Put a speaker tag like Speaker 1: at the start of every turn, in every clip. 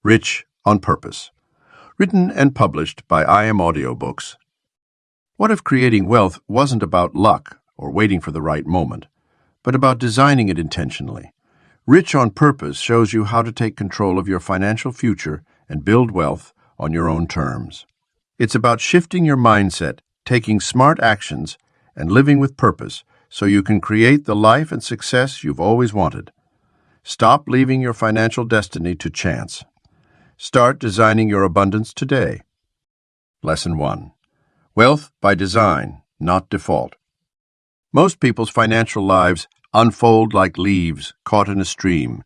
Speaker 1: Rich on Purpose. Written and published by Audiobooks. What if creating wealth wasn't about luck or waiting for the right moment, but about designing it intentionally? Rich on Purpose shows you how to take control of your financial future and build wealth on your own terms. It's about shifting your mindset, taking smart actions, and living with purpose so you can create the life and success you've always wanted. Stop leaving your financial destiny to chance. Start designing your abundance today. Lesson 1. Wealth by design, not default. Most people's financial lives unfold like leaves caught in a stream,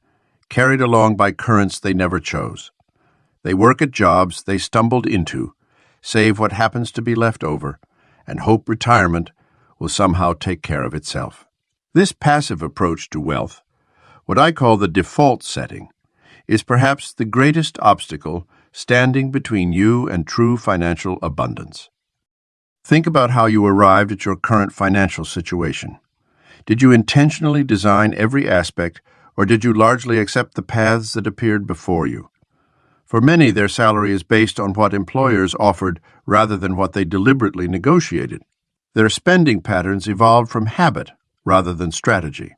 Speaker 1: carried along by currents they never chose. They work at jobs they stumbled into, save what happens to be left over, and hope retirement will somehow take care of itself. This passive approach to wealth, what I call the default setting, is perhaps the greatest obstacle standing between you and true financial abundance. Think about how you arrived at your current financial situation. Did you intentionally design every aspect, or did you largely accept the paths that appeared before you? For many, their salary is based on what employers offered rather than what they deliberately negotiated. Their spending patterns evolved from habit rather than strategy.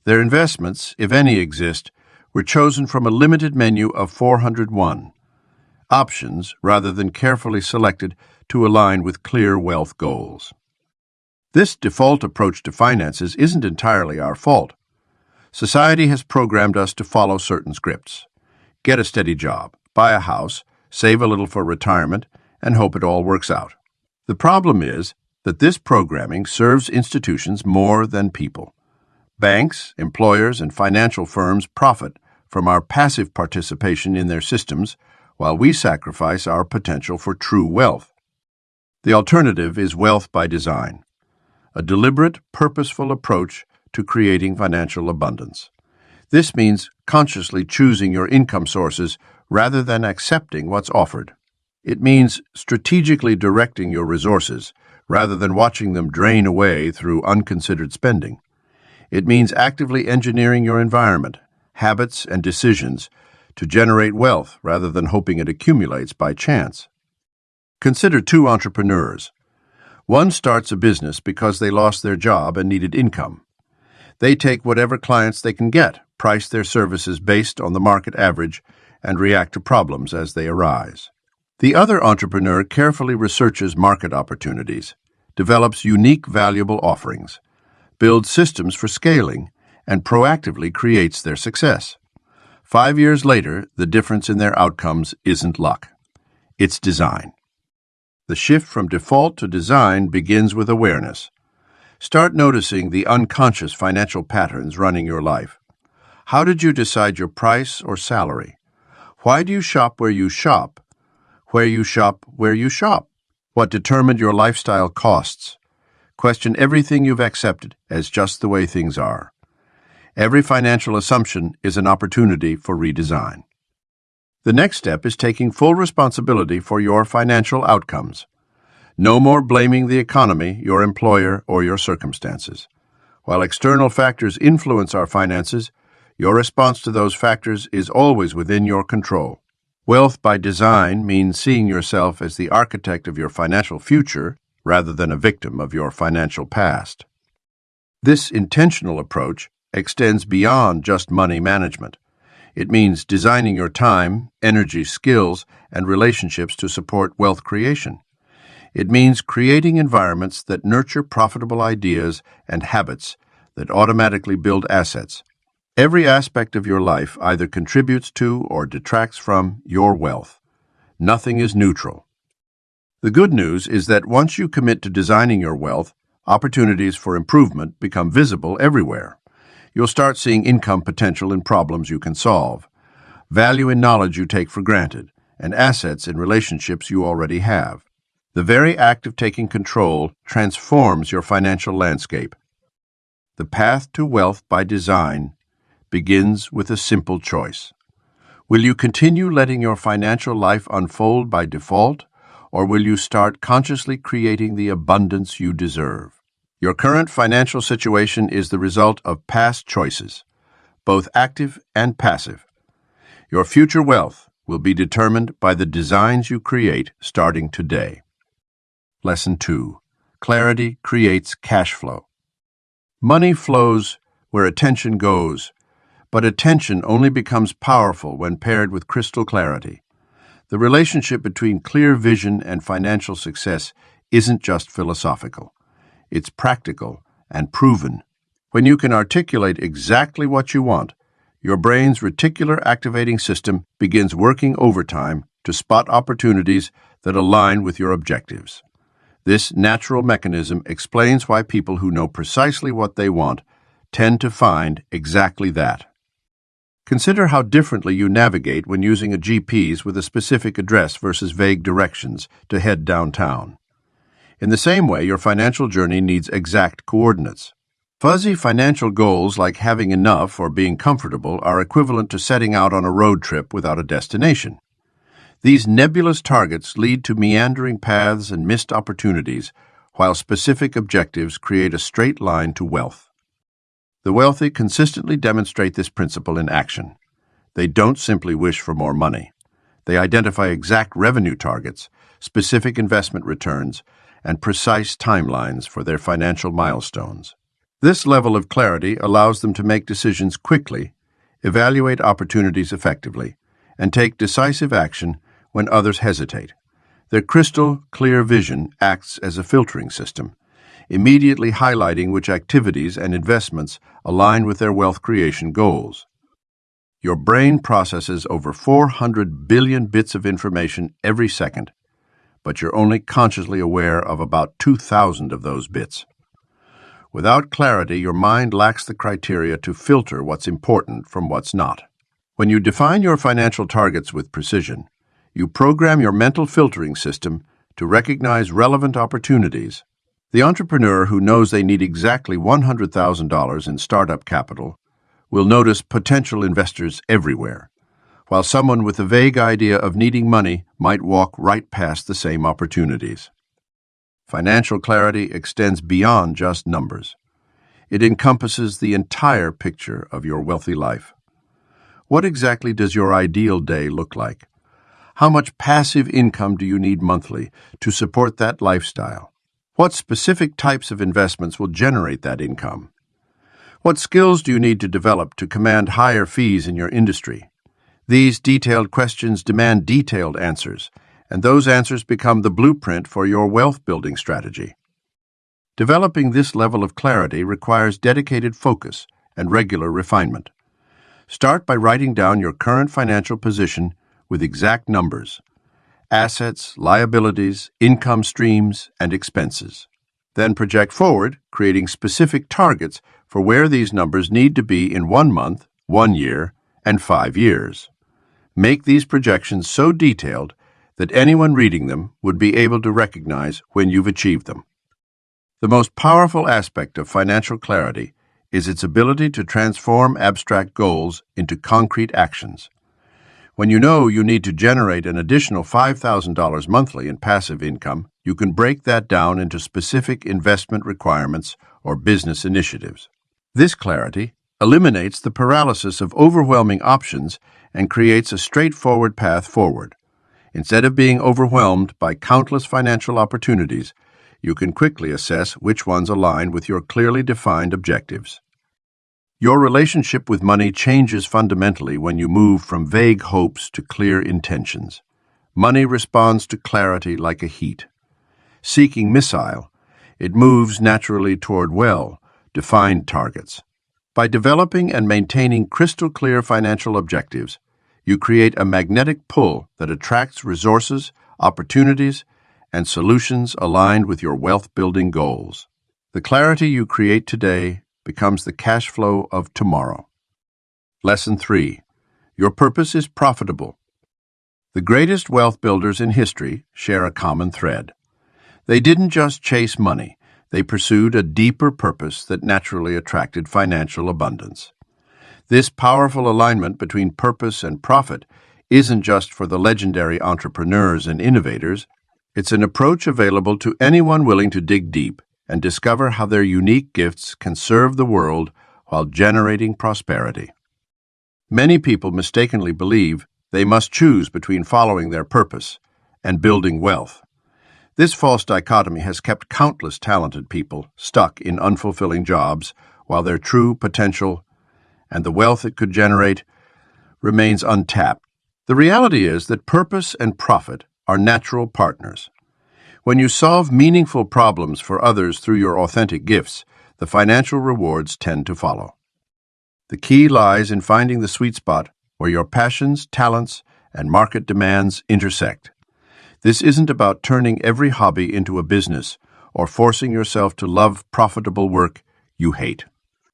Speaker 1: Their investments, if any exist, were chosen from a limited menu of 401 options rather than carefully selected to align with clear wealth goals. This default approach to finances isn't entirely our fault. Society has programmed us to follow certain scripts. Get a steady job, buy a house, save a little for retirement, and hope it all works out. The problem is that this programming serves institutions more than people. Banks, employers, and financial firms profit from our passive participation in their systems while we sacrifice our potential for true wealth. The alternative is wealth by design, a deliberate, purposeful approach to creating financial abundance. This means consciously choosing your income sources rather than accepting what's offered. It means strategically directing your resources rather than watching them drain away through unconsidered spending. It means actively engineering your environment, habits, and decisions to generate wealth rather than hoping it accumulates by chance. Consider two entrepreneurs. One starts a business because they lost their job and needed income. They take whatever clients they can get, price their services based on the market average, and react to problems as they arise. The other entrepreneur carefully researches market opportunities, develops unique, valuable offerings, builds systems for scaling, and proactively creates their success. 5 years later, the difference in their outcomes isn't luck. It's design. The shift from default to design begins with awareness. Start noticing the unconscious financial patterns running your life. How did you decide your price or salary? Why do you shop where you shop? Where you shop, where you shop? What determined your lifestyle costs? Question everything you've accepted as just the way things are. Every financial assumption is an opportunity for redesign. The next step is taking full responsibility for your financial outcomes. No more blaming the economy, your employer, or your circumstances. While external factors influence our finances, your response to those factors is always within your control. Wealth by design means seeing yourself as the architect of your financial future rather than a victim of your financial past. This intentional approach extends beyond just money management. It means designing your time, energy, skills, and relationships to support wealth creation. It means creating environments that nurture profitable ideas and habits that automatically build assets. Every aspect of your life either contributes to or detracts from your wealth. Nothing is neutral. The good news is that once you commit to designing your wealth, opportunities for improvement become visible everywhere. You'll start seeing income potential in problems you can solve, value in knowledge you take for granted, and assets in relationships you already have. The very act of taking control transforms your financial landscape. The path to wealth by design begins with a simple choice. Will you continue letting your financial life unfold by default, or will you start consciously creating the abundance you deserve? Your current financial situation is the result of past choices, both active and passive. Your future wealth, will be determined by the designs you create starting today. Lesson 2. Clarity creates cash flow. Money flows where attention goes, but attention only becomes powerful when paired with crystal clarity. The relationship between clear vision and financial success isn't just philosophical. It's practical and proven. When you can articulate exactly what you want, your brain's reticular activating system begins working overtime to spot opportunities that align with your objectives. This natural mechanism explains why people who know precisely what they want tend to find exactly that. Consider how differently you navigate when using a GPS with a specific address versus vague directions to head downtown. In the same way, your financial journey needs exact coordinates. Fuzzy financial goals like having enough or being comfortable are equivalent to setting out on a road trip without a destination. These nebulous targets lead to meandering paths and missed opportunities, while specific objectives create a straight line to wealth. The wealthy consistently demonstrate this principle in action. They don't simply wish for more money. They identify exact revenue targets, specific investment returns, and precise timelines for their financial milestones. This level of clarity allows them to make decisions quickly, evaluate opportunities effectively, and take decisive action when others hesitate. Their crystal clear vision acts as a filtering system, immediately highlighting which activities and investments align with their wealth creation goals. Your brain processes over 400 billion bits of information every second, but you're only consciously aware of about 2,000 of those bits. Without clarity, your mind lacks the criteria to filter what's important from what's not. When you define your financial targets with precision, you program your mental filtering system to recognize relevant opportunities. The entrepreneur who knows they need exactly $100,000 in startup capital will notice potential investors everywhere, while someone with a vague idea of needing money might walk right past the same opportunities. Financial clarity extends beyond just numbers. It encompasses the entire picture of your wealthy life. What exactly does your ideal day look like? How much passive income do you need monthly to support that lifestyle? What specific types of investments will generate that income? What skills do you need to develop to command higher fees in your industry? These detailed questions demand detailed answers, and those answers become the blueprint for your wealth-building strategy. Developing this level of clarity requires dedicated focus and regular refinement. Start by writing down your current financial position with exact numbers: assets, liabilities, income streams, and expenses. Then project forward, creating specific targets for where these numbers need to be in 1 month, 1 year, and 5 years. Make these projections so detailed that anyone reading them would be able to recognize when you've achieved them. The most powerful aspect of financial clarity is its ability to transform abstract goals into concrete actions. When you know you need to generate an additional $5,000 monthly in passive income, you can break that down into specific investment requirements or business initiatives. This clarity eliminates the paralysis of overwhelming options and creates a straightforward path forward. Instead of being overwhelmed by countless financial opportunities, you can quickly assess which ones align with your clearly defined objectives. Your relationship with money changes fundamentally when you move from vague hopes to clear intentions. Money responds to clarity like a heat. Seeking missile, it moves naturally toward well-defined targets. By developing and maintaining crystal-clear financial objectives, you create a magnetic pull that attracts resources, opportunities, and solutions aligned with your wealth-building goals. The clarity you create today becomes the cash flow of tomorrow. Lesson 3. Your purpose is profitable. The greatest wealth builders in history share a common thread. They didn't just chase money, they pursued a deeper purpose that naturally attracted financial abundance. This powerful alignment between purpose and profit isn't just for the legendary entrepreneurs and innovators. It's an approach available to anyone willing to dig deep and discover how their unique gifts can serve the world while generating prosperity. Many people mistakenly believe They must choose between following their purpose and building wealth. This false dichotomy has kept countless talented people stuck in unfulfilling jobs while their true potential and the wealth it could generate remains untapped. The reality is that purpose and profit are natural partners. When you solve meaningful problems for others through your authentic gifts, the financial rewards tend to follow. The key lies in finding the sweet spot where your passions, talents, and market demands intersect. This isn't about turning every hobby into a business or forcing yourself to love profitable work you hate.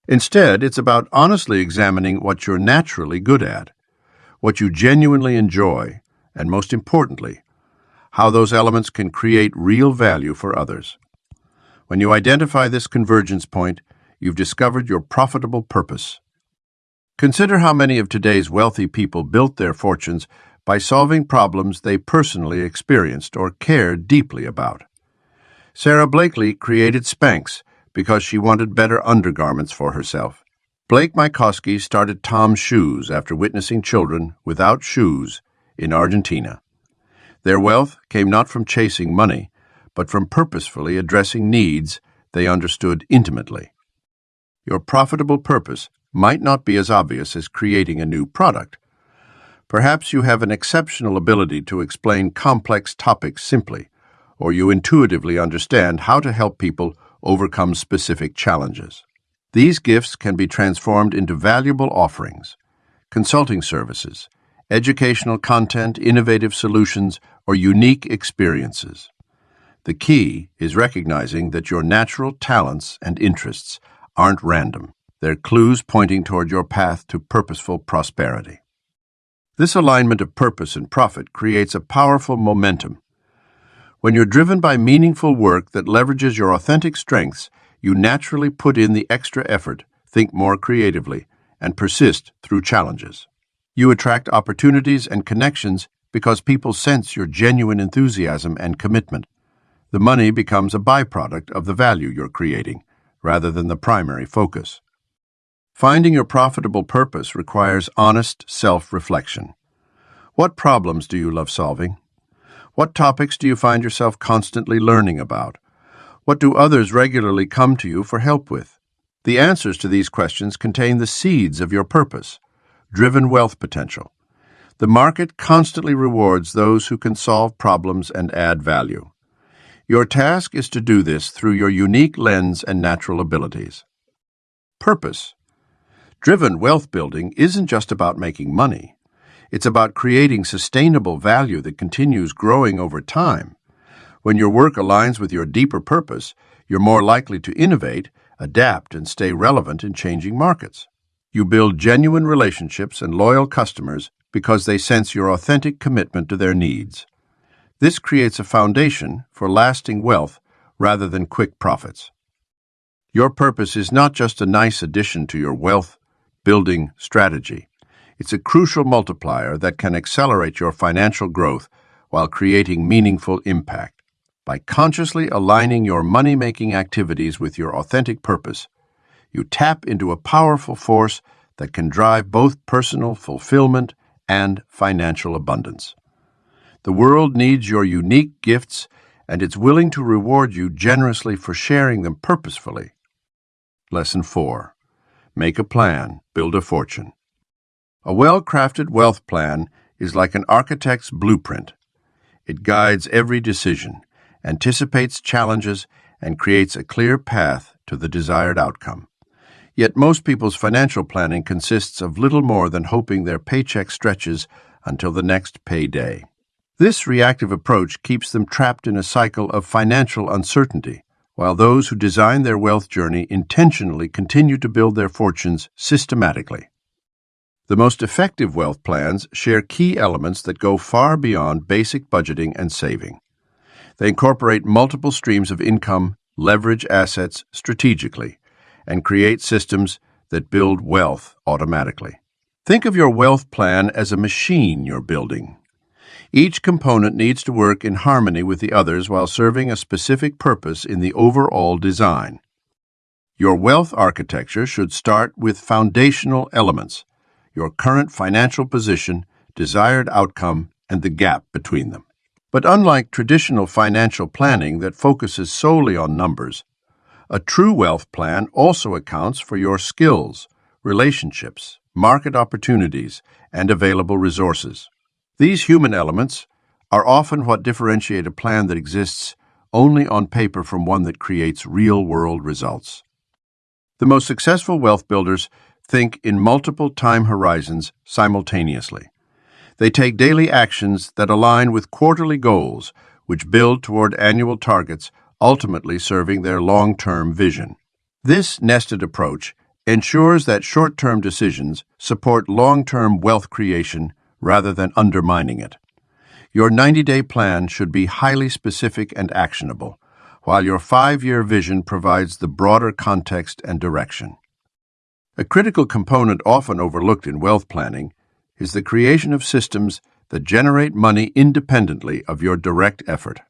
Speaker 1: Instead, it's about honestly examining what you're naturally good at, what you genuinely enjoy, and most importantly, how those elements can create real value for others. When you identify this convergence point, you've discovered your profitable purpose. Consider how many of today's wealthy people built their fortunes by solving problems they personally experienced or cared deeply about. Sarah Blakely created Spanx because she wanted better undergarments for herself. Blake Mycoskie started Tom's Shoes after witnessing children without shoes in Argentina. Their wealth came not from chasing money, but from purposefully addressing needs they understood intimately. Your profitable purpose might not be as obvious as creating a new product. Perhaps you have an exceptional ability to explain complex topics simply, or you intuitively understand how to help people overcome specific challenges. These gifts can be transformed into valuable offerings, consulting services, educational content, innovative solutions, or unique experiences. The key is recognizing that your natural talents and interests aren't random. They're clues pointing toward your path to purposeful prosperity. This alignment of purpose and profit creates a powerful momentum. When you're driven by meaningful work that leverages your authentic strengths, you naturally put in the extra effort, think more creatively, and persist through challenges. You attract opportunities and connections because people sense your genuine enthusiasm and commitment. The money becomes a byproduct of the value you're creating, rather than the primary focus. Finding your profitable purpose requires honest self-reflection. What problems do you love solving? What topics do you find yourself constantly learning about? What do others regularly come to you for help with? The answers to these questions contain the seeds of your purpose, driven wealth potential. The market constantly rewards those who can solve problems and add value. Your task is to do this through your unique lens and natural abilities. Purpose. Driven wealth building isn't just about making money. It's about creating sustainable value that continues growing over time. When your work aligns with your deeper purpose, you're more likely to innovate, adapt, and stay relevant in changing markets. You build genuine relationships and loyal customers because they sense your authentic commitment to their needs. This creates a foundation for lasting wealth rather than quick profits. Your purpose is not just a nice addition to your wealth-building strategy. It's a crucial multiplier that can accelerate your financial growth while creating meaningful impact. By consciously aligning your money-making activities with your authentic purpose, you tap into a powerful force that can drive both personal fulfillment and financial abundance. The world needs your unique gifts, and it's willing to reward you generously for sharing them purposefully. Lesson 4. Make a plan, build a fortune. A well-crafted wealth plan is like an architect's blueprint. It guides every decision, anticipates challenges, and creates a clear path to the desired outcome. Yet most people's financial planning consists of little more than hoping their paycheck stretches until the next payday. This reactive approach keeps them trapped in a cycle of financial uncertainty, while those who design their wealth journey intentionally continue to build their fortunes systematically. The most effective wealth plans share key elements that go far beyond basic budgeting and saving. They incorporate multiple streams of income, leverage assets strategically, and create systems that build wealth automatically. Think of your wealth plan as a machine you're building. Each component needs to work in harmony with the others while serving a specific purpose in the overall design. Your wealth architecture should start with foundational elements: your current financial position, desired outcome, and the gap between them. But unlike traditional financial planning that focuses solely on numbers, a true wealth plan also accounts for your skills, relationships, market opportunities, and available resources. These human elements are often what differentiate a plan that exists only on paper from one that creates real-world results. The most successful wealth builders think in multiple time horizons simultaneously. They take daily actions that align with quarterly goals, which build toward annual targets, ultimately serving their long-term vision. This nested approach ensures that short-term decisions support long-term wealth creation rather than undermining it. Your 90-day plan should be highly specific and actionable, while your 5-year vision provides the broader context and direction. A critical component often overlooked in wealth planning is the creation of systems that generate money independently of your direct effort.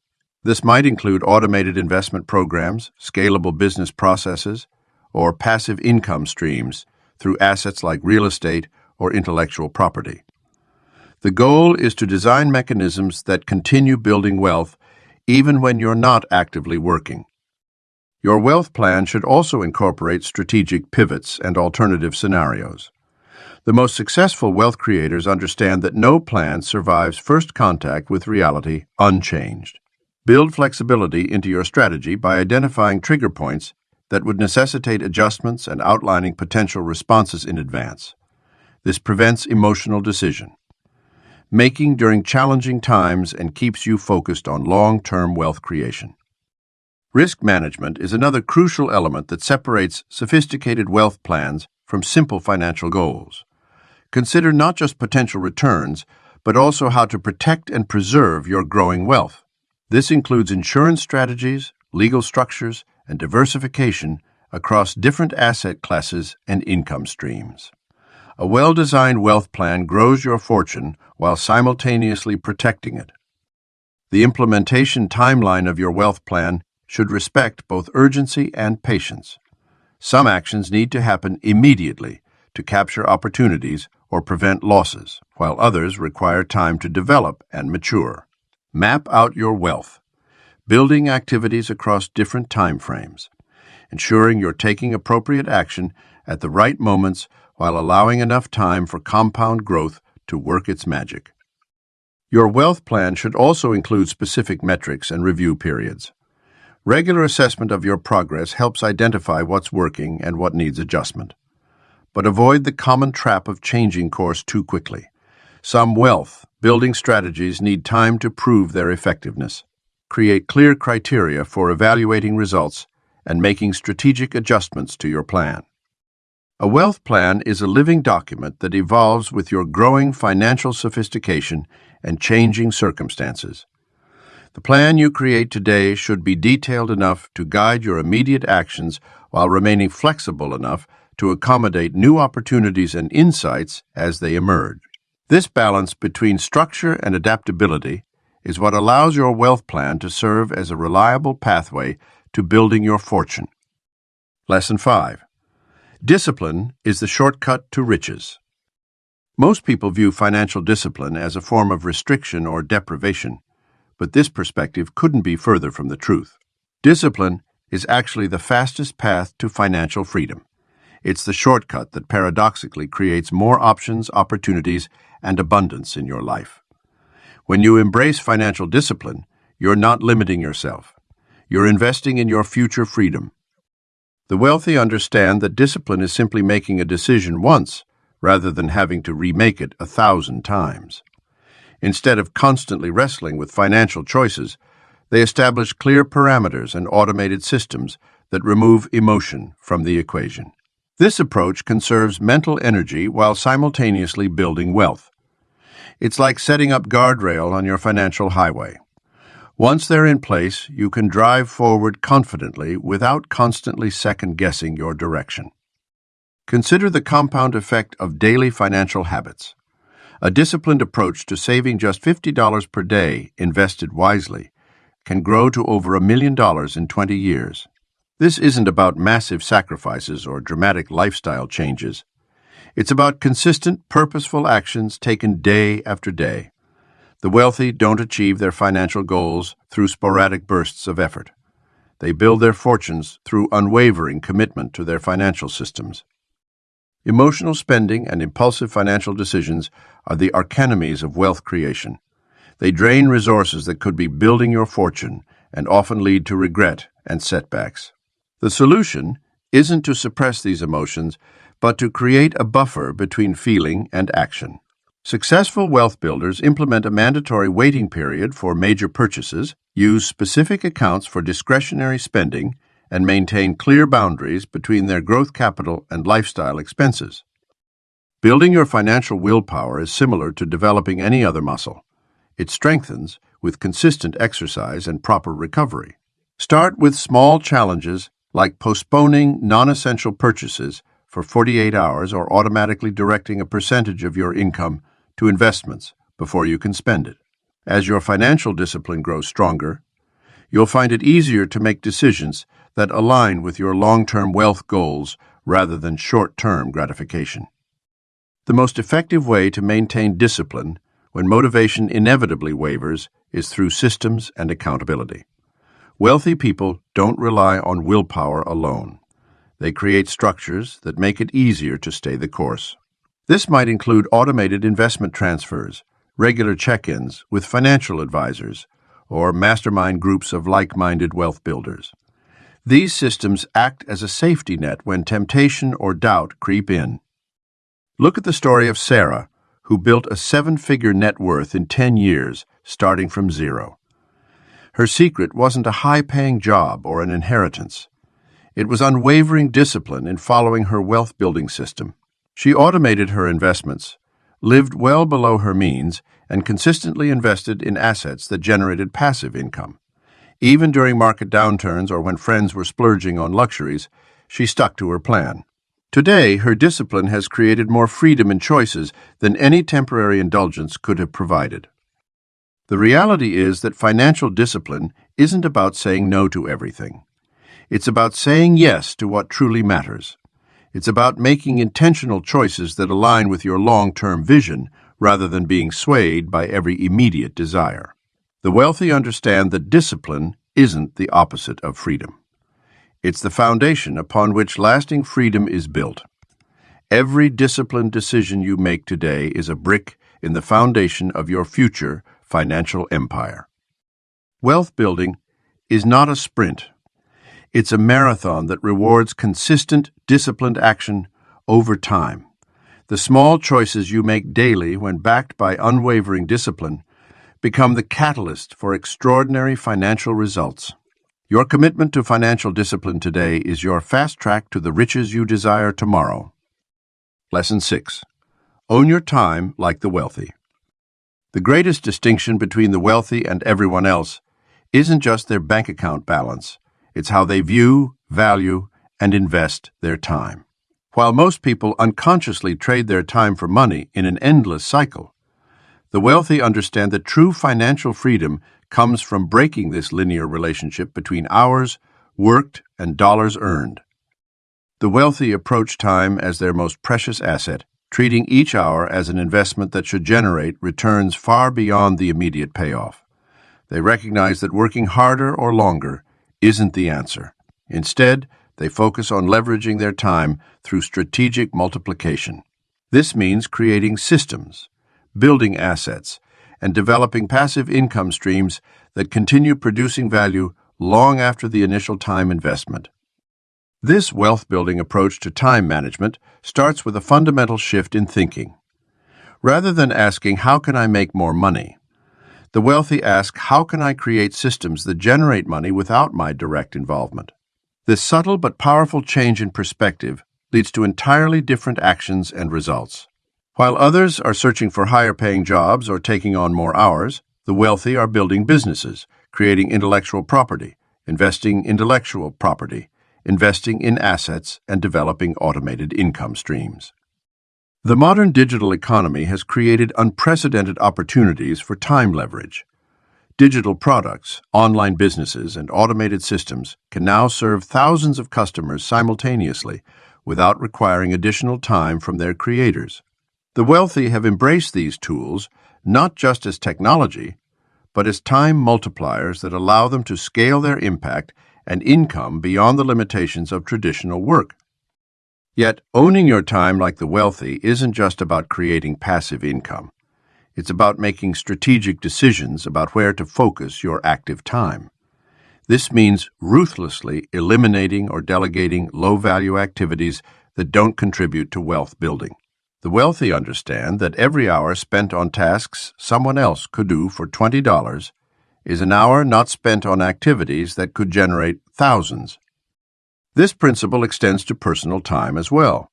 Speaker 1: This might include automated investment programs, scalable business processes, or passive income streams through assets like real estate or intellectual property. The goal is to design mechanisms that continue building wealth even when you're not actively working. Your wealth plan should also incorporate strategic pivots and alternative scenarios. The most successful wealth creators understand that no plan survives first contact with reality unchanged. Build flexibility into your strategy by identifying trigger points that would necessitate adjustments and outlining potential responses in advance. This prevents emotional decision making during challenging times and keeps you focused on long-term wealth creation. Risk management is another crucial element that separates sophisticated wealth plans from simple financial goals. Consider not just potential returns, but also how to protect and preserve your growing wealth. This includes insurance strategies, legal structures, and diversification across different asset classes and income streams. A well-designed wealth plan grows your fortune while simultaneously protecting it. The implementation timeline of your wealth plan should respect both urgency and patience. Some actions need to happen immediately to capture opportunities or prevent losses, while others require time to develop and mature. Map out your wealth, building activities across different time frames, ensuring you're taking appropriate action at the right moments while allowing enough time for compound growth to work its magic. Your wealth plan should also include specific metrics and review periods. Regular assessment of your progress helps identify what's working and what needs adjustment. But avoid the common trap of changing course too quickly. Some wealth building strategies need time to prove their effectiveness. Create clear criteria for evaluating results and making strategic adjustments to your plan. A wealth plan is a living document that evolves with your growing financial sophistication and changing circumstances. The plan you create today should be detailed enough to guide your immediate actions while remaining flexible enough to accommodate new opportunities and insights as they emerge. This balance between structure and adaptability is what allows your wealth plan to serve as a reliable pathway to building your fortune. Lesson 5. Discipline is the shortcut to riches. Most people view financial discipline as a form of restriction or deprivation, but this perspective couldn't be further from the truth. Discipline is actually the fastest path to financial freedom. It's the shortcut that paradoxically creates more options, opportunities, and abundance in your life. When you embrace financial discipline, you're not limiting yourself. You're investing in your future freedom. The wealthy understand that discipline is simply making a decision once, rather than having to remake it 1,000 times. Instead of constantly wrestling with financial choices, they establish clear parameters and automated systems that remove emotion from the equation. This approach conserves mental energy while simultaneously building wealth. It's like setting up guardrail on your financial highway. Once they're in place, you can drive forward confidently without constantly second-guessing your direction. Consider the compound effect of daily financial habits. A disciplined approach to saving just $50 per day, invested wisely, can grow to over $1 million in 20 years. This isn't about massive sacrifices or dramatic lifestyle changes. It's about consistent, purposeful actions taken day after day. The wealthy don't achieve their financial goals through sporadic bursts of effort. They build their fortunes through unwavering commitment to their financial systems. Emotional spending and impulsive financial decisions are the archenemies of wealth creation. They drain resources that could be building your fortune and often lead to regret and setbacks. The solution isn't to suppress these emotions, but to create a buffer between feeling and action. Successful wealth builders implement a mandatory waiting period for major purchases, use specific accounts for discretionary spending, and maintain clear boundaries between their growth capital and lifestyle expenses. Building your financial willpower is similar to developing any other muscle. It strengthens with consistent exercise and proper recovery. Start with small challenges like postponing non-essential purchases for 48 hours or automatically directing a percentage of your income to investments before you can spend it. As your financial discipline grows stronger, you'll find it easier to make decisions that align with your long-term wealth goals rather than short-term gratification. The most effective way to maintain discipline when motivation inevitably wavers is through systems and accountability. Wealthy people don't rely on willpower alone. They create structures that make it easier to stay the course. This might include automated investment transfers, regular check-ins with financial advisors, or mastermind groups of like-minded wealth builders. These systems act as a safety net when temptation or doubt creep in. Look at the story of Sarah, who built a 7-figure net worth in 10 years, starting from zero. Her secret wasn't a high-paying job or an inheritance. It was unwavering discipline in following her wealth-building system. She automated her investments, lived well below her means, and consistently invested in assets that generated passive income. Even during market downturns or when friends were splurging on luxuries, she stuck to her plan. Today, her discipline has created more freedom in choices than any temporary indulgence could have provided. The reality is that financial discipline isn't about saying no to everything. It's about saying yes to what truly matters. It's about making intentional choices that align with your long-term vision rather than being swayed by every immediate desire. The wealthy understand that discipline isn't the opposite of freedom. It's the foundation upon which lasting freedom is built. Every disciplined decision you make today is a brick in the foundation of your future financial empire. Wealth building is not a sprint. It's a marathon that rewards consistent, disciplined action over time. The small choices you make daily when backed by unwavering discipline become the catalyst for extraordinary financial results. Your commitment to financial discipline today is your fast track to the riches you desire tomorrow. Lesson 6. Own your time like the wealthy. The greatest distinction between the wealthy and everyone else isn't just their bank account balance. It's how they view, value, and invest their time. While most people unconsciously trade their time for money in an endless cycle, the wealthy understand that true financial freedom comes from breaking this linear relationship between hours worked and dollars earned. The wealthy approach time as their most precious asset, treating each hour as an investment that should generate returns far beyond the immediate payoff. They recognize that working harder or longer isn't the answer. Instead, they focus on leveraging their time through strategic multiplication. This means creating systems, building assets, and developing passive income streams that continue producing value long after the initial time investment. This wealth-building approach to time management starts with a fundamental shift in thinking. Rather than asking, "How can I make more money?" the wealthy ask, "How can I create systems that generate money without my direct involvement?" This subtle but powerful change in perspective leads to entirely different actions and results. While others are searching for higher-paying jobs or taking on more hours, the wealthy are building businesses, creating intellectual property, investing in intellectual property, investing in assets, and developing automated income streams. The modern digital economy has created unprecedented opportunities for time leverage. Digital products, online businesses, and automated systems can now serve thousands of customers simultaneously without requiring additional time from their creators. The wealthy have embraced these tools not just as technology, but as time multipliers that allow them to scale their impact and income beyond the limitations of traditional work. Yet, owning your time like the wealthy isn't just about creating passive income. It's about making strategic decisions about where to focus your active time. This means ruthlessly eliminating or delegating low-value activities that don't contribute to wealth building. The wealthy understand that every hour spent on tasks someone else could do for $20 is an hour not spent on activities that could generate thousands. This principle extends to personal time as well.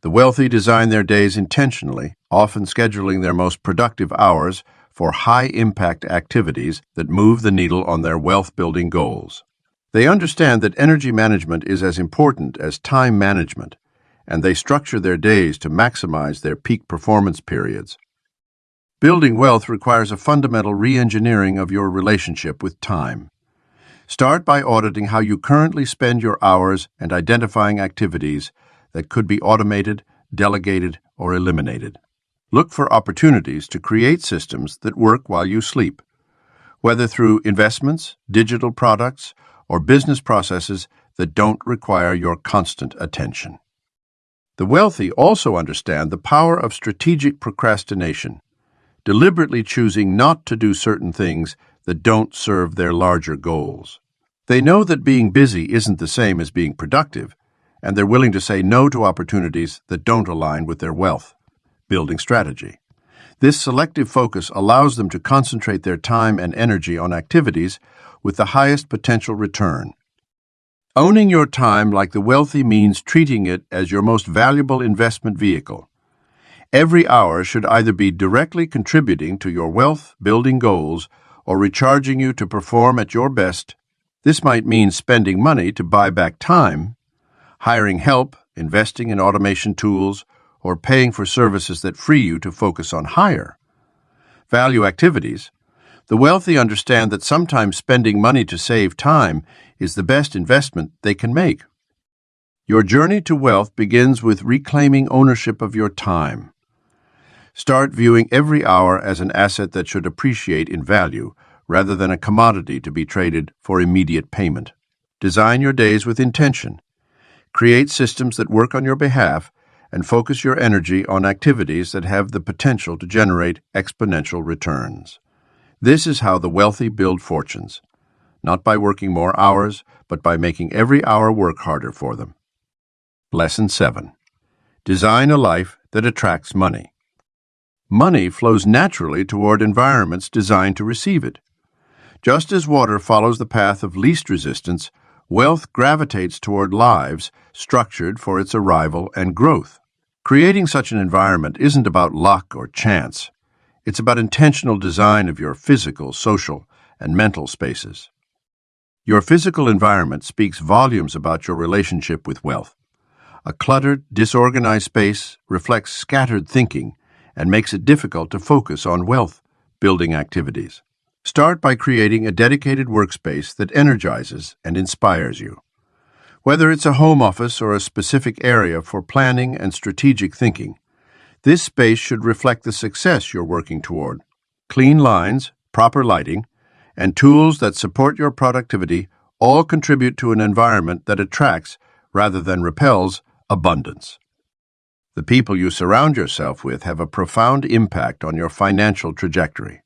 Speaker 1: The wealthy design their days intentionally, often scheduling their most productive hours for high-impact activities that move the needle on their wealth-building goals. They understand that energy management is as important as time management, and they structure their days to maximize their peak performance periods. Building wealth requires a fundamental re-engineering of your relationship with time. Start by auditing how you currently spend your hours and identifying activities that could be automated, delegated, or eliminated. Look for opportunities to create systems that work while you sleep, whether through investments, digital products, or business processes that don't require your constant attention. The wealthy also understand the power of strategic procrastination, deliberately choosing not to do certain things that don't serve their larger goals. They know that being busy isn't the same as being productive, and they're willing to say no to opportunities that don't align with their wealth-building strategy. This selective focus allows them to concentrate their time and energy on activities with the highest potential return. Owning your time like the wealthy means treating it as your most valuable investment vehicle. Every hour should either be directly contributing to your wealth-building goals or recharging you to perform at your best. This might mean spending money to buy back time, hiring help, investing in automation tools, or paying for services that free you to focus on higher value activities. The wealthy understand that sometimes spending money to save time is the best investment they can make. Your journey to wealth begins with reclaiming ownership of your time. Start viewing every hour as an asset that should appreciate in value rather than a commodity to be traded for immediate payment. Design your days with intention. Create systems that work on your behalf and focus your energy on activities that have the potential to generate exponential returns. This is how the wealthy build fortunes, not by working more hours, but by making every hour work harder for them. Lesson 7. Design a life that attracts money. Money flows naturally toward environments designed to receive it. Just as water follows the path of least resistance, wealth gravitates toward lives structured for its arrival and growth. Creating such an environment isn't about luck or chance. It's about intentional design of your physical, social, and mental spaces. Your physical environment speaks volumes about your relationship with wealth. A cluttered, disorganized space reflects scattered thinking and makes it difficult to focus on wealth-building activities. Start by creating a dedicated workspace that energizes and inspires you. Whether it's a home office or a specific area for planning and strategic thinking, this space should reflect the success you're working toward. Clean lines, proper lighting, and tools that support your productivity all contribute to an environment that attracts, rather than repels, abundance. The people you surround yourself with have a profound impact on your financial trajectory.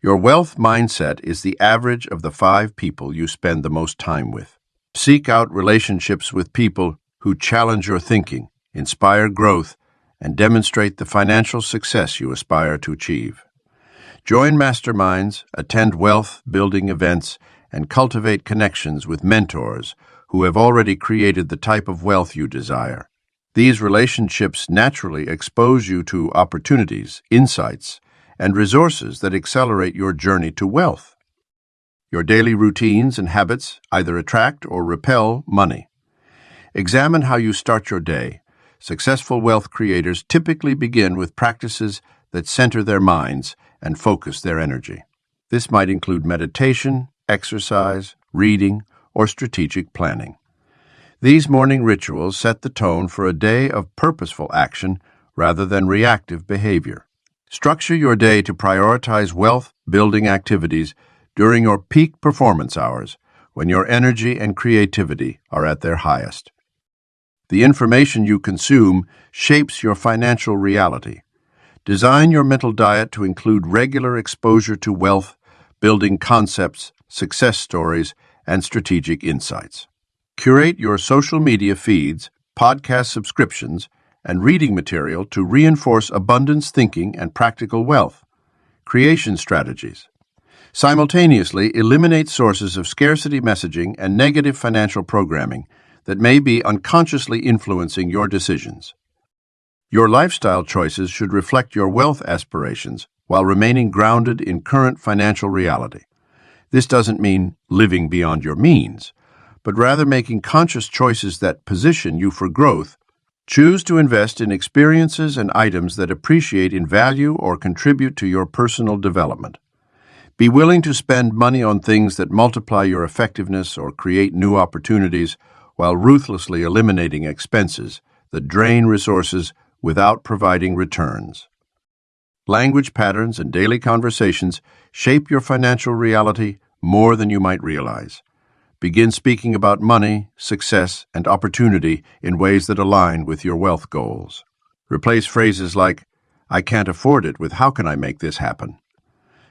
Speaker 1: Your wealth mindset is the average of the 5 people you spend the most time with. Seek out relationships with people who challenge your thinking, inspire growth, and demonstrate the financial success you aspire to achieve. Join masterminds, attend wealth-building events, and cultivate connections with mentors who have already created the type of wealth you desire. These relationships naturally expose you to opportunities, insights, and resources that accelerate your journey to wealth. Your daily routines and habits either attract or repel money. Examine how you start your day. Successful wealth creators typically begin with practices that center their minds and focus their energy. This might include meditation, exercise, reading, or strategic planning. These morning rituals set the tone for a day of purposeful action rather than reactive behavior. Structure your day to prioritize wealth-building activities during your peak performance hours, when your energy and creativity are at their highest. The information you consume shapes your financial reality. Design your mental diet to include regular exposure to wealth-building concepts, success stories, and strategic insights. Curate your social media feeds, podcast subscriptions, and reading material to reinforce abundance thinking and practical wealth creation strategies. Simultaneously, eliminate sources of scarcity messaging and negative financial programming that may be unconsciously influencing your decisions. Your lifestyle choices should reflect your wealth aspirations while remaining grounded in current financial reality. This doesn't mean living beyond your means, but rather making conscious choices that position you for growth. Choose to invest in experiences and items that appreciate in value or contribute to your personal development. Be willing to spend money on things that multiply your effectiveness or create new opportunities while ruthlessly eliminating expenses that drain resources without providing returns. Language patterns and daily conversations shape your financial reality more than you might realize. Begin speaking about money, success, and opportunity in ways that align with your wealth goals. Replace phrases like, "I can't afford it" with "How can I make this happen?"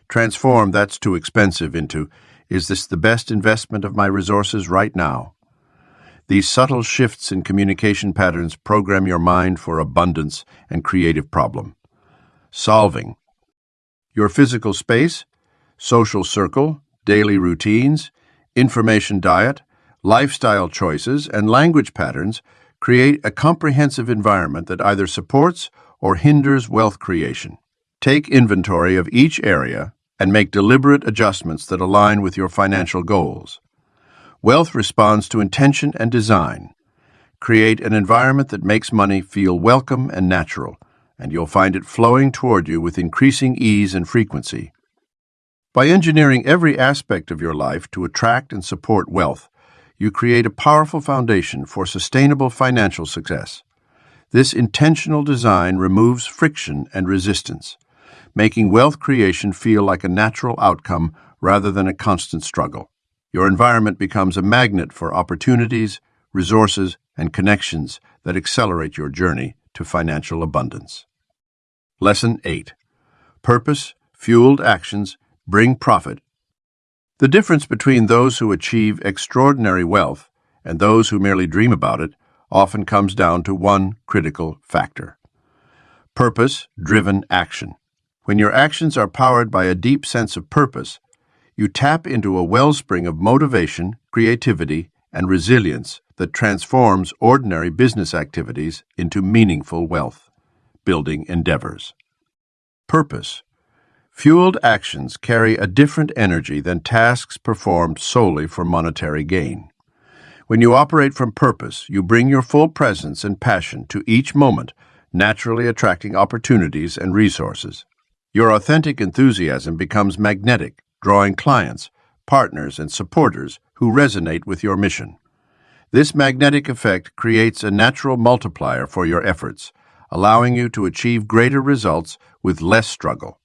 Speaker 1: Transform "That's too expensive" into, "Is this the best investment of my resources right now?" These subtle shifts in communication patterns program your mind for abundance and creative problem solving. Your physical space, social circle, daily routines, information diet, lifestyle choices, and language patterns create a comprehensive environment that either supports or hinders wealth creation. Take inventory of each area and make deliberate adjustments that align with your financial goals. Wealth responds to intention and design. Create an environment that makes money feel welcome and natural, and you'll find it flowing toward you with increasing ease and frequency. By engineering every aspect of your life to attract and support wealth, you create a powerful foundation for sustainable financial success. This intentional design removes friction and resistance, making wealth creation feel like a natural outcome rather than a constant struggle. Your environment becomes a magnet for opportunities, resources, and connections that accelerate your journey to financial abundance. Lesson 8. Purpose-fueled actions bring profit. The difference between those who achieve extraordinary wealth and those who merely dream about it often comes down to one critical factor: purpose-driven action. When your actions are powered by a deep sense of purpose, you tap into a wellspring of motivation, creativity, and resilience that transforms ordinary business activities into meaningful wealth-building endeavors. Purpose-fueled actions carry a different energy than tasks performed solely for monetary gain. When you operate from purpose, you bring your full presence and passion to each moment, naturally attracting opportunities and resources. Your authentic enthusiasm becomes magnetic, drawing clients, partners, and supporters who resonate with your mission. This magnetic effect creates a natural multiplier for your efforts, allowing you to achieve greater results with less struggle.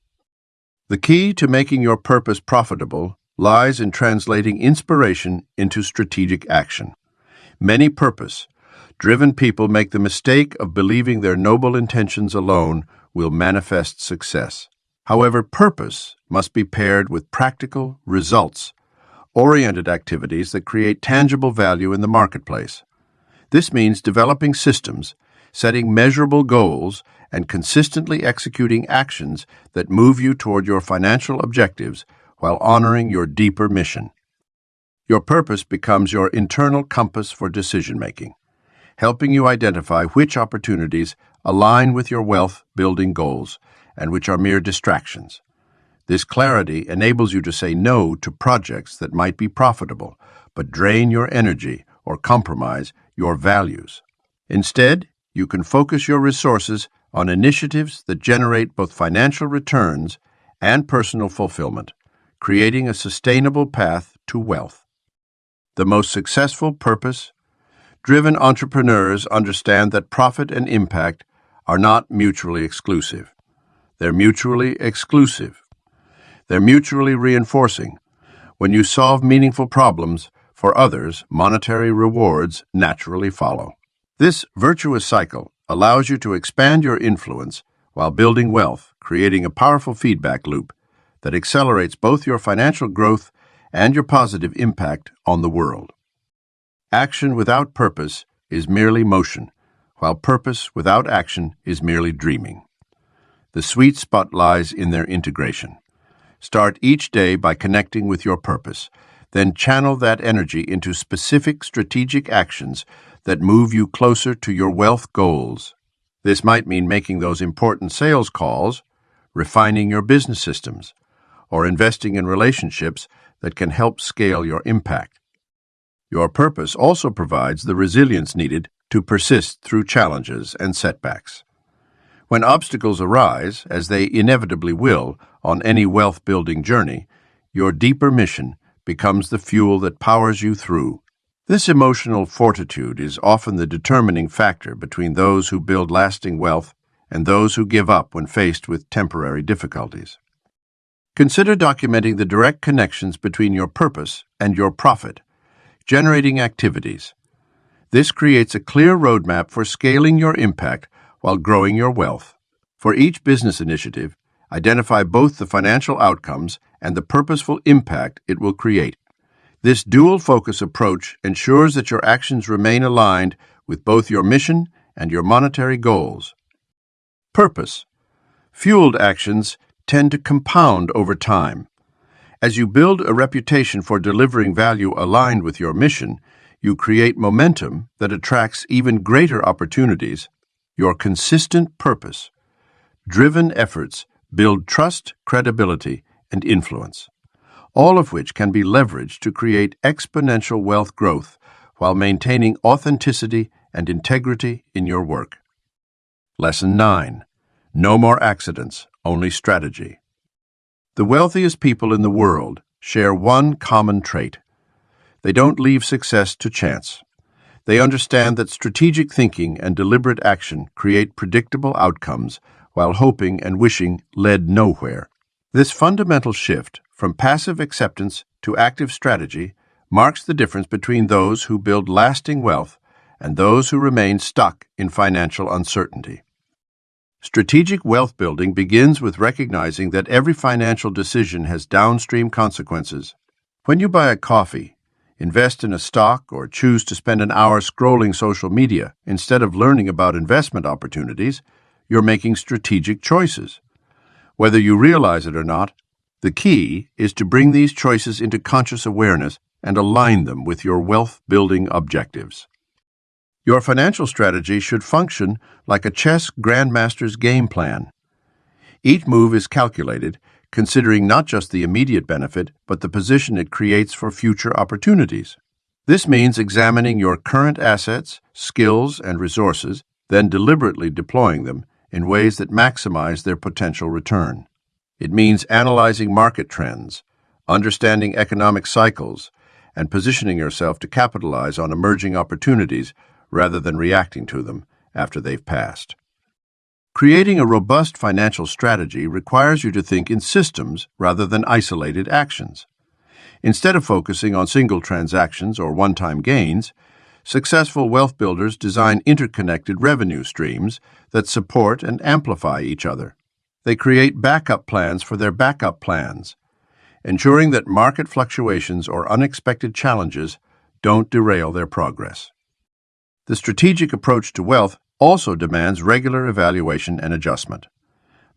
Speaker 1: The key to making your purpose profitable lies in translating inspiration into strategic action. Many purpose-driven people make the mistake of believing their noble intentions alone will manifest success. However, purpose must be paired with practical, results-oriented activities that create tangible value in the marketplace. This means developing systems, setting measurable goals, and consistently executing actions that move you toward your financial objectives while honoring your deeper mission. Your purpose becomes your internal compass for decision-making, helping you identify which opportunities align with your wealth-building goals and which are mere distractions. This clarity enables you to say no to projects that might be profitable but drain your energy or compromise your values. Instead, you can focus your resources on initiatives that generate both financial returns and personal fulfillment, creating a sustainable path to wealth. The most successful purpose Driven entrepreneurs understand that profit and impact are not mutually exclusive. They're mutually exclusive. They're mutually reinforcing. When you solve meaningful problems for others, monetary rewards naturally follow. This virtuous cycle allows you to expand your influence while building wealth, creating a powerful feedback loop that accelerates both your financial growth and your positive impact on the world. Action without purpose is merely motion, while purpose without action is merely dreaming. The sweet spot lies in their integration. Start each day by connecting with your purpose, then channel that energy into specific strategic actions that move you closer to your wealth goals. This might mean making those important sales calls, refining your business systems, or investing in relationships that can help scale your impact. Your purpose also provides the resilience needed to persist through challenges and setbacks. When obstacles arise, as they inevitably will on any wealth-building journey, your deeper mission becomes the fuel that powers you through. This emotional fortitude is often the determining factor between those who build lasting wealth and those who give up when faced with temporary difficulties. Consider documenting the direct connections between your purpose and your profit, generating activities. This creates a clear roadmap for scaling your impact while growing your wealth. For each business initiative, identify both the financial outcomes and the purposeful impact it will create. This dual-focus approach ensures that your actions remain aligned with both your mission and your monetary goals. Purpose-fueled actions tend to compound over time. As you build a reputation for delivering value aligned with your mission, you create momentum that attracts even greater opportunities. Your consistent purpose-driven efforts build trust, credibility, and influence, all of which can be leveraged to create exponential wealth growth while maintaining authenticity and integrity in your work. Lesson 9. No more accidents, only strategy. The wealthiest people in the world share one common trait. They don't leave success to chance. They understand that strategic thinking and deliberate action create predictable outcomes, while hoping and wishing led nowhere. This fundamental shift from passive acceptance to active strategy marks the difference between those who build lasting wealth and those who remain stuck in financial uncertainty. Strategic wealth building begins with recognizing that every financial decision has downstream consequences. When you buy a coffee, invest in a stock, or choose to spend an hour scrolling social media instead of learning about investment opportunities, you're making strategic choices. Whether you realize it or not, the key is to bring these choices into conscious awareness and align them with your wealth-building objectives. Your financial strategy should function like a chess grandmaster's game plan. Each move is calculated, considering not just the immediate benefit, but the position it creates for future opportunities. This means examining your current assets, skills, and resources, then deliberately deploying them in ways that maximize their potential return. It means analyzing market trends, understanding economic cycles, and positioning yourself to capitalize on emerging opportunities rather than reacting to them after they've passed. Creating a robust financial strategy requires you to think in systems rather than isolated actions. Instead of focusing on single transactions or one-time gains, successful wealth builders design interconnected revenue streams that support and amplify each other. They create backup plans for their backup plans, ensuring that market fluctuations or unexpected challenges don't derail their progress. The strategic approach to wealth also demands regular evaluation and adjustment.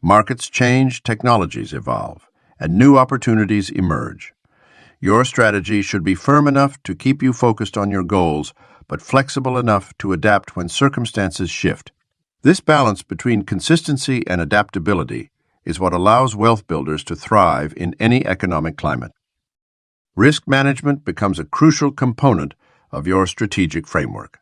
Speaker 1: Markets change, technologies evolve, and new opportunities emerge. Your strategy should be firm enough to keep you focused on your goals, but flexible enough to adapt when circumstances shift. This balance between consistency and adaptability is what allows wealth builders to thrive in any economic climate. Risk management becomes a crucial component of your strategic framework.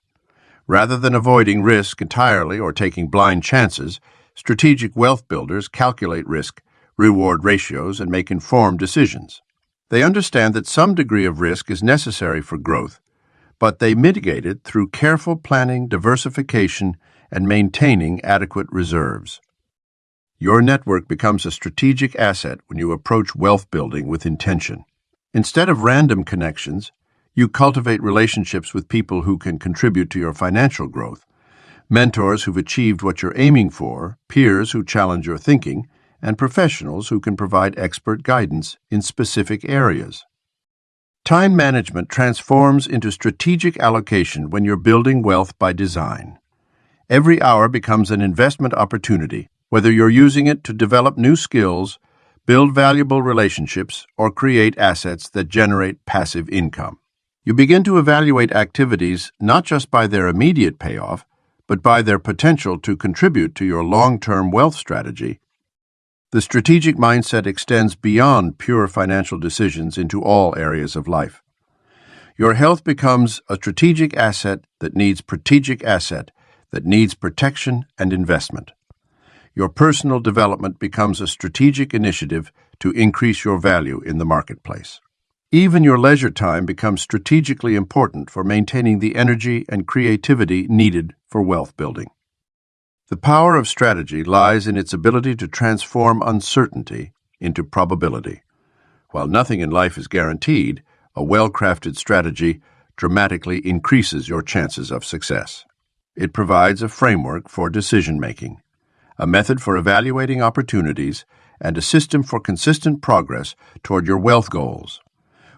Speaker 1: Rather than avoiding risk entirely or taking blind chances, strategic wealth builders calculate risk-reward ratios and make informed decisions. They understand that some degree of risk is necessary for growth, but they mitigate it through careful planning, diversification, and maintaining adequate reserves. Your network becomes a strategic asset when you approach wealth building with intention. Instead of random connections, you cultivate relationships with people who can contribute to your financial growth, mentors who've achieved what you're aiming for, peers who challenge your thinking, and professionals who can provide expert guidance in specific areas. Time management transforms into strategic allocation when you're building wealth by design. Every hour becomes an investment opportunity, whether you're using it to develop new skills, build valuable relationships, or create assets that generate passive income. You begin to evaluate activities not just by their immediate payoff, but by their potential to contribute to your long-term wealth strategy. The strategic mindset extends beyond pure financial decisions into all areas of life. Your health becomes a strategic asset that needs protection and investment. Your personal development becomes a strategic initiative to increase your value in the marketplace. Even your leisure time becomes strategically important for maintaining the energy and creativity needed for wealth building. The power of strategy lies in its ability to transform uncertainty into probability. While nothing in life is guaranteed, a well-crafted strategy dramatically increases your chances of success. It provides a framework for decision-making, a method for evaluating opportunities, and a system for consistent progress toward your wealth goals.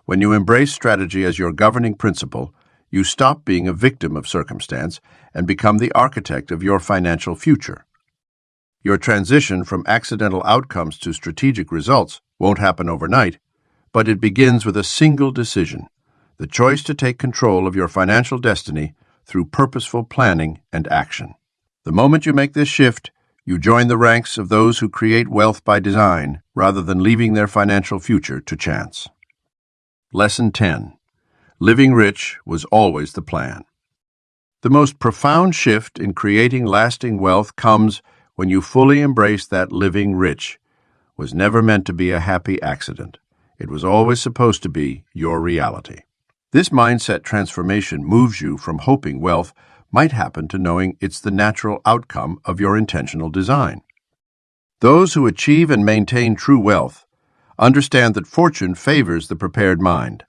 Speaker 1: When you embrace strategy as your governing principle, you stop being a victim of circumstance and become the architect of your financial future. Your transition from accidental outcomes to strategic results won't happen overnight, but it begins with a single decision, the choice to take control of your financial destiny through purposeful planning and action. The moment you make this shift, you join the ranks of those who create wealth by design rather than leaving their financial future to chance. Lesson 10. Living rich was always the plan. The most profound shift in creating lasting wealth comes when you fully embrace that living rich was never meant to be a happy accident. It was always supposed to be your reality. This mindset transformation moves you from hoping wealth might happen to knowing it's the natural outcome of your intentional design. Those who achieve and maintain true wealth understand that fortune favors the prepared mind.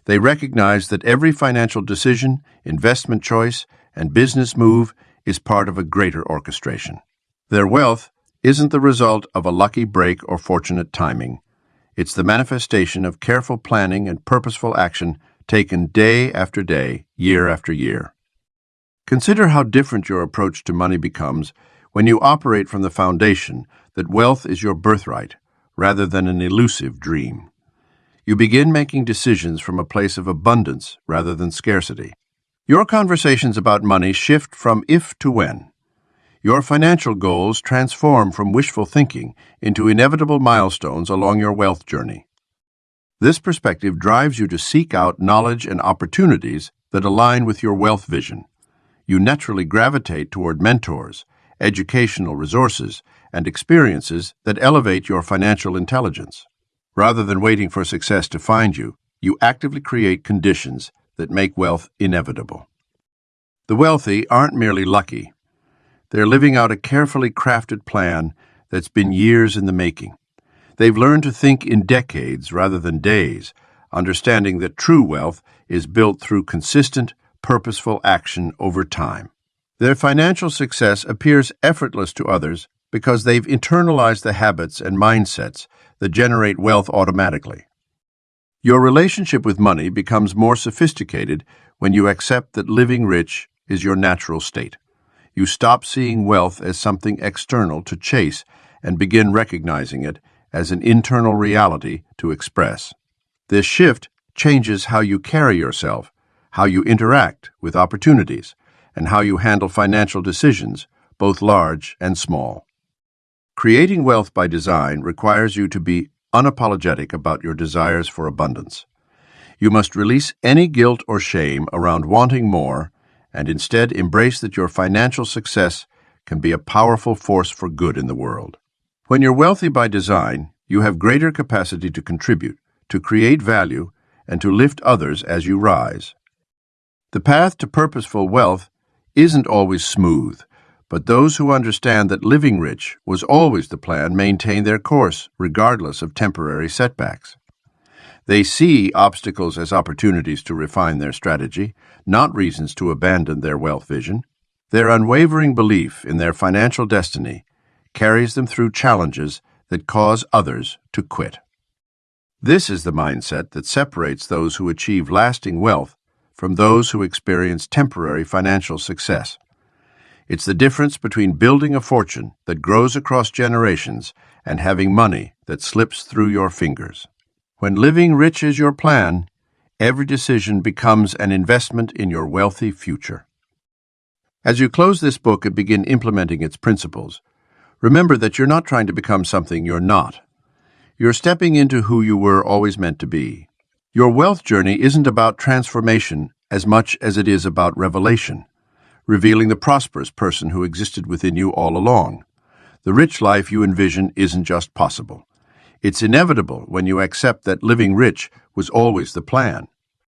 Speaker 1: They recognize that every financial decision, investment choice, and business move is part of a greater orchestration. Their wealth isn't the result of a lucky break or fortunate timing. It's the manifestation of careful planning and purposeful action taken day after day, year after year. Consider how different your approach to money becomes when you operate from the foundation that wealth is your birthright rather than an elusive dream. You begin making decisions from a place of abundance rather than scarcity. Your conversations about money shift from if to when. Your financial goals transform from wishful thinking into inevitable milestones along your wealth journey. This perspective drives you to seek out knowledge and opportunities that align with your wealth vision. You naturally gravitate toward mentors, educational resources, and experiences that elevate your financial intelligence. Rather than waiting for success to find you, you actively create conditions that make wealth inevitable. The wealthy aren't merely lucky. They're living out a carefully crafted plan that's been years in the making. They've learned to think in decades rather than days, understanding that true wealth is built through consistent, purposeful action over time. Their financial success appears effortless to others because they've internalized the habits and mindsets that generate wealth automatically. Your relationship with money becomes more sophisticated when you accept that living rich is your natural state. You stop seeing wealth as something external to chase and begin recognizing it as an internal reality to express. This shift changes how you carry yourself, how you interact with opportunities, and how you handle financial decisions, both large and small. Creating wealth by design requires you to be unapologetic about your desires for abundance. You must release any guilt or shame around wanting more and instead embrace that your financial success can be a powerful force for good in the world. When you're wealthy by design, you have greater capacity to contribute, to create value, and to lift others as you rise. The path to purposeful wealth isn't always smooth, but those who understand that living rich was always the plan maintain their course regardless of temporary setbacks. They see obstacles as opportunities to refine their strategy, not reasons to abandon their wealth vision. Their unwavering belief in their financial destiny carries them through challenges that cause others to quit. This is the mindset that separates those who achieve lasting wealth from those who experience temporary financial success. It's the difference between building a fortune that grows across generations and having money that slips through your fingers. When living rich is your plan, every decision becomes an investment in your wealthy future. As you close this book and begin implementing its principles, remember that you're not trying to become something you're not. You're stepping into who you were always meant to be. Your wealth journey isn't about transformation as much as it is about revelation, revealing the prosperous person who existed within you all along. The rich life you envision isn't just possible. It's inevitable when you accept that living rich was always the plan.